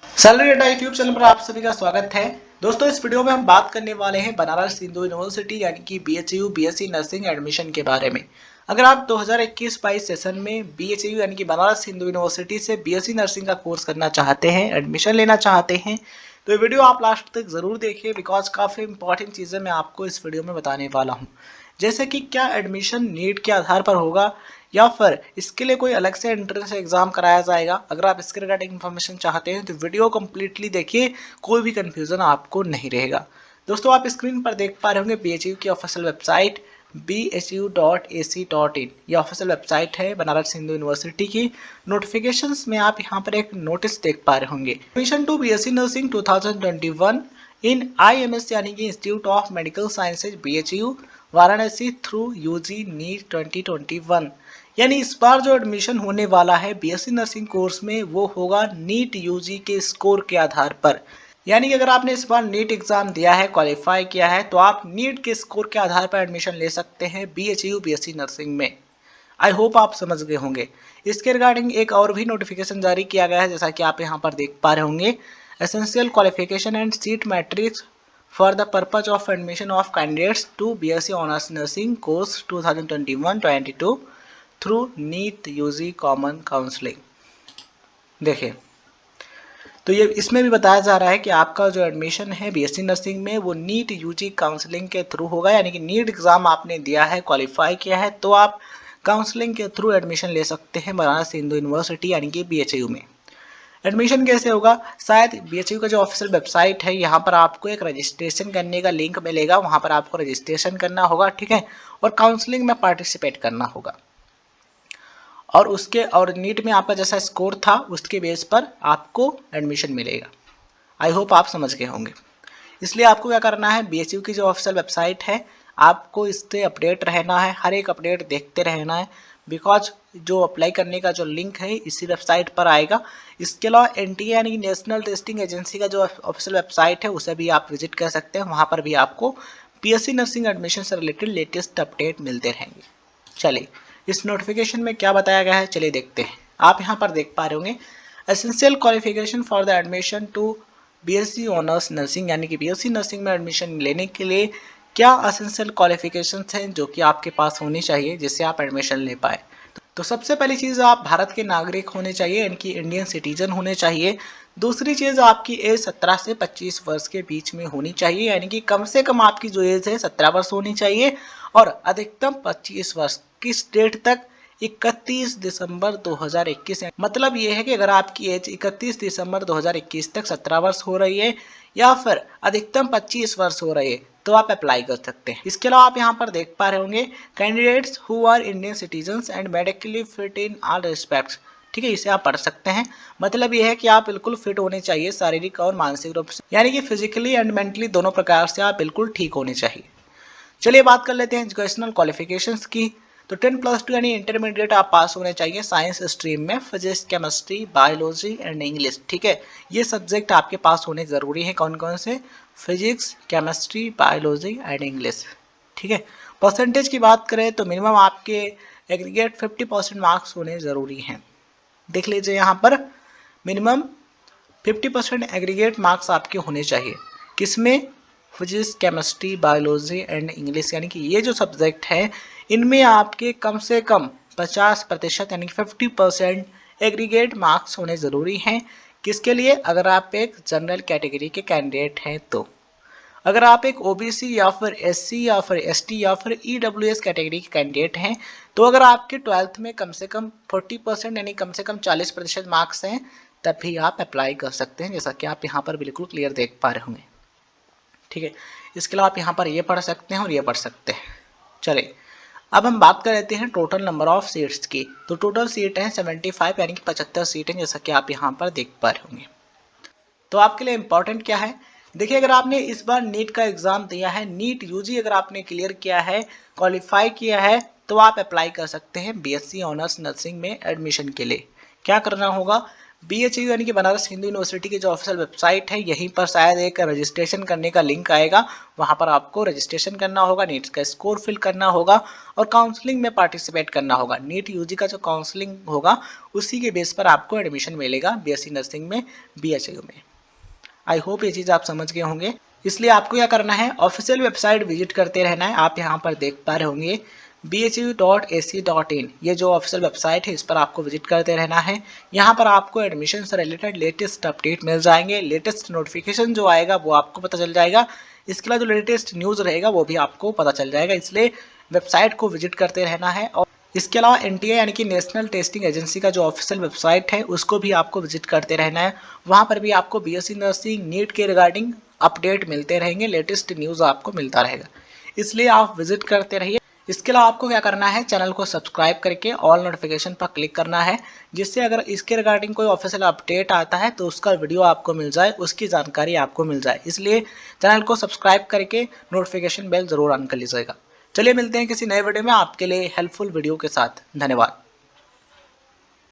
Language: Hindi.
सैलरी डेटा यूट्यूब चैनल पर आप सभी का स्वागत है। दोस्तों, इस वीडियो में हम बात करने वाले हैं बनारस हिंदू यूनिवर्सिटी यानी कि बीएचयू बीएससी नर्सिंग एडमिशन के बारे में। अगर आप 2021-22 सेशन में बीएचयू यानी कि बनारस हिंदू यूनिवर्सिटी से बीएससी नर्सिंग का कोर्स करना चाहते हैं, एडमिशन लेना चाहते हैं, तो ये वीडियो आप लास्ट तक जरूर देखिए बिकॉज काफ़ी इंपॉर्टेंट चीज़ें मैं आपको इस वीडियो में बताने वाला हूँ। जैसे कि क्या एडमिशन नीट के आधार पर होगा या फिर इसके लिए कोई अलग से एंट्रेंस एग्जाम कराया जाएगा। अगर आप इसके रिगार्डिंग इन्फॉर्मेशन चाहते हैं तो वीडियो कंप्लीटली देखिए, कोई भी कंफ्यूजन आपको नहीं रहेगा। दोस्तों, आप स्क्रीन पर देख पा रहे होंगे बीएचयू की ऑफिशियल वेबसाइट bhu.ac.in। ये ऑफिशियल वेबसाइट है बनारस हिंदू यूनिवर्सिटी की। नोटिफिकेशंस में आप यहाँ पर एक नोटिस देख पा रहे होंगे, admission to BSc nursing 2021 in IMS यानी कि institute of medical sciences BHU Varanasi through UG NEET 2021। यानी इस बार जो एडमिशन होने वाला है बीएससी नर्सिंग कोर्स में वो होगा नीट यूजी के स्कोर के आधार पर। यानी कि अगर आपने इस बार नीट एग्जाम दिया है, क्वालिफाई किया है, तो आप नीट के स्कोर के आधार पर एडमिशन ले सकते हैं बीएचयू बीएससी नर्सिंग में। आई होप आप समझ गए होंगे। इसके रिगार्डिंग एक और भी नोटिफिकेशन जारी किया गया है, जैसा कि आप यहाँ पर देख पा रहे होंगे। Essential qualification and seat matrix for the purpose of admission of candidates to BSc honours nursing course 2021-22 through NEET UG common counselling. देखिए, तो ये इसमें भी बताया जा रहा है कि आपका जो एडमिशन है बीएससी नर्सिंग में वो नीट यूजी काउंसलिंग के थ्रू होगा। यानी कि नीट एग्जाम आपने दिया है, क्वालिफाई किया है, तो आप काउंसलिंग के थ्रू एडमिशन ले सकते हैं बनारस हिंदू यूनिवर्सिटी यानी कि बीएचयू में। एडमिशन कैसे होगा? शायद बीएचयू का जो ऑफिशियल वेबसाइट है यहाँ पर आपको एक रजिस्ट्रेशन करने का लिंक मिलेगा, वहाँ पर आपको रजिस्ट्रेशन करना होगा, ठीक है, और काउंसलिंग में पार्टिसिपेट करना होगा। और नीट में आपका जैसा स्कोर था उसके बेस पर आपको एडमिशन मिलेगा। आई होप आप समझ गए होंगे। इसलिए आपको क्या करना है, बीएचयू की जो ऑफिशियल वेबसाइट है आपको इससे अपडेट रहना है, हर एक अपडेट देखते रहना है, बिकॉज जो अप्लाई करने का जो लिंक है इसी वेबसाइट पर आएगा। इसके अलावा एनटीए यानी कि नेशनल टेस्टिंग एजेंसी का जो ऑफिशियल वेबसाइट है उसे भी आप विजिट कर सकते हैं, वहाँ पर भी आपको बीएससी नर्सिंग एडमिशन से रिलेटेड लेटेस्ट अपडेट मिलते रहेंगे। चलिए, इस नोटिफिकेशन में क्या बताया गया है, चलिए देखते हैं। आप यहाँ पर देख पा रहे होंगे essential qualification for the admission to BSc honours nursing, यानी कि बीएससी नर्सिंग में एडमिशन लेने के लिए क्या एसेंशियल क्वालिफिकेशंस हैं जो कि आपके पास होनी चाहिए जिससे आप एडमिशन ले पाए। तो सबसे पहली चीज़, आप भारत के नागरिक होने चाहिए, इनकी इंडियन सिटीजन होने चाहिए। दूसरी चीज़, आपकी एज 17 से 25 वर्ष के बीच में होनी चाहिए, यानी कि कम से कम आपकी जो एज है 17 वर्ष होनी चाहिए और अधिकतम 25 वर्ष। किस डेट तक? 31 दिसंबर 2021। मतलब ये है कि अगर आपकी एज 31 दिसंबर 2021 तक 17 वर्ष हो रही है या फिर अधिकतम 25 वर्ष हो रही है तो आप अप्लाई कर सकते हैं। इसके अलावा आप यहाँ पर देख पा रहे होंगे candidates who are Indian citizens and medically fit in all respects, ठीक है, इसे आप पढ़ सकते हैं। मतलब ये है कि आप बिल्कुल फिट होने चाहिए शारीरिक और मानसिक रूप से, यानी कि फिजिकली एंड मेंटली दोनों प्रकार से आप बिल्कुल ठीक होने चाहिए। चलिए बात कर लेते हैं एजुकेशनल क्वालिफिकेशंस की। तो 10+2 यानी इंटरमीडिएट आप पास होने चाहिए साइंस स्ट्रीम में, physics, chemistry, biology and English, ठीक है, ये सब्जेक्ट आपके पास होने ज़रूरी है। कौन कौन से? Physics, chemistry, biology and English, ठीक है। परसेंटेज की बात करें तो मिनिमम आपके एग्रीगेट 50% मार्क्स होने ज़रूरी हैं। देख लीजिए यहाँ पर मिनिमम 50% एग्रीगेट मार्क्स आपके होने चाहिए। किसमें? Physics, chemistry, biology and English, यानी कि ये जो सब्जेक्ट है इनमें आपके कम से कम 50% यानी कि 50% एग्रीगेट मार्क्स होने ज़रूरी हैं। किसके लिए? अगर आप एक जनरल कैटेगरी के कैंडिडेट हैं तो। अगर आप एक ओबीसी या फिर एससी या फिर एसटी या फिर ईडब्ल्यूएस कैटेगरी के कैंडिडेट हैं तो अगर आपके 12th में कम से कम 40% यानी कम से कम 40% मार्क्स हैं तब भी आप अप्लाई कर सकते हैं, जैसा कि आप यहाँ पर बिल्कुल क्लियर देख पा रहे होंगे, ठीक है। इसके अलावा आप यहाँ पर ये पढ़ सकते हैं और ये पढ़ सकते हैं। चलिए अब हम बात कर लेते हैं टोटल नंबर ऑफ सीट्स की। तो टोटल सीट है 75 यानी कि 75 सीटें, जैसा कि आप यहाँ पर देख पा रहे होंगे। तो आपके लिए इम्पोर्टेंट क्या है? देखिए, अगर आपने इस बार नीट का एग्जाम दिया है, नीट यूजी अगर आपने क्लियर किया है, क्वालिफाई किया है, तो आप अप्लाई कर सकते हैं बीएससी ऑनर्स नर्सिंग में एडमिशन के लिए। क्या करना होगा? BHU यानी कि बनारस हिंदू यूनिवर्सिटी की जो ऑफिशियल वेबसाइट है, यहीं पर शायद एक रजिस्ट्रेशन करने का लिंक आएगा। वहां पर आपको रजिस्ट्रेशन करना होगा, नीट का स्कोर फिल करना होगा और काउंसलिंग में पार्टिसिपेट करना होगा। नीट यूजी का जो काउंसलिंग होगा उसी के बेस पर आपको एडमिशन मिलेगा BSc नर्सिंग में BHU में। आई होप ये चीज़ आप समझ गए होंगे। इसलिए आपको क्या करना है, ऑफिशियल वेबसाइट विजिट करते रहना है। आप यहाँ पर देख पा रहे होंगे bhu.ac.in, ये जो ऑफिशियल वेबसाइट है इस पर आपको विजिट करते रहना है। यहाँ पर आपको एडमिशन से रिलेटेड लेटेस्ट अपडेट मिल जाएंगे, लेटेस्ट नोटिफिकेशन जो आएगा वो आपको पता चल जाएगा। इसके अलावा जो लेटेस्ट न्यूज़ रहेगा वो भी आपको पता चल जाएगा। इसलिए वेबसाइट को विजिट करते रहना है। और इसके अलावा NTA यानी कि नेशनल टेस्टिंग एजेंसी का जो ऑफिशियल वेबसाइट है उसको भी आपको विजिट करते रहना है। वहाँ पर भी आपको BSc नर्सिंग नीट के रिगार्डिंग अपडेट मिलते रहेंगे, लेटेस्ट न्यूज़ आपको मिलता रहेगा। इसलिए आप विजिट करते रहिए। इसके अलावा आपको क्या करना है, चैनल को सब्सक्राइब करके ऑल नोटिफिकेशन पर क्लिक करना है, जिससे अगर इसके रिगार्डिंग कोई ऑफिशियल अपडेट आता है तो उसका वीडियो आपको मिल जाए, उसकी जानकारी आपको मिल जाए। इसलिए चैनल को सब्सक्राइब करके नोटिफिकेशन बेल जरूर ऑन कर लीजिएगा। चलिए मिलते हैं किसी नए वीडियो में आपके लिए हेल्पफुल वीडियो के साथ। धन्यवाद।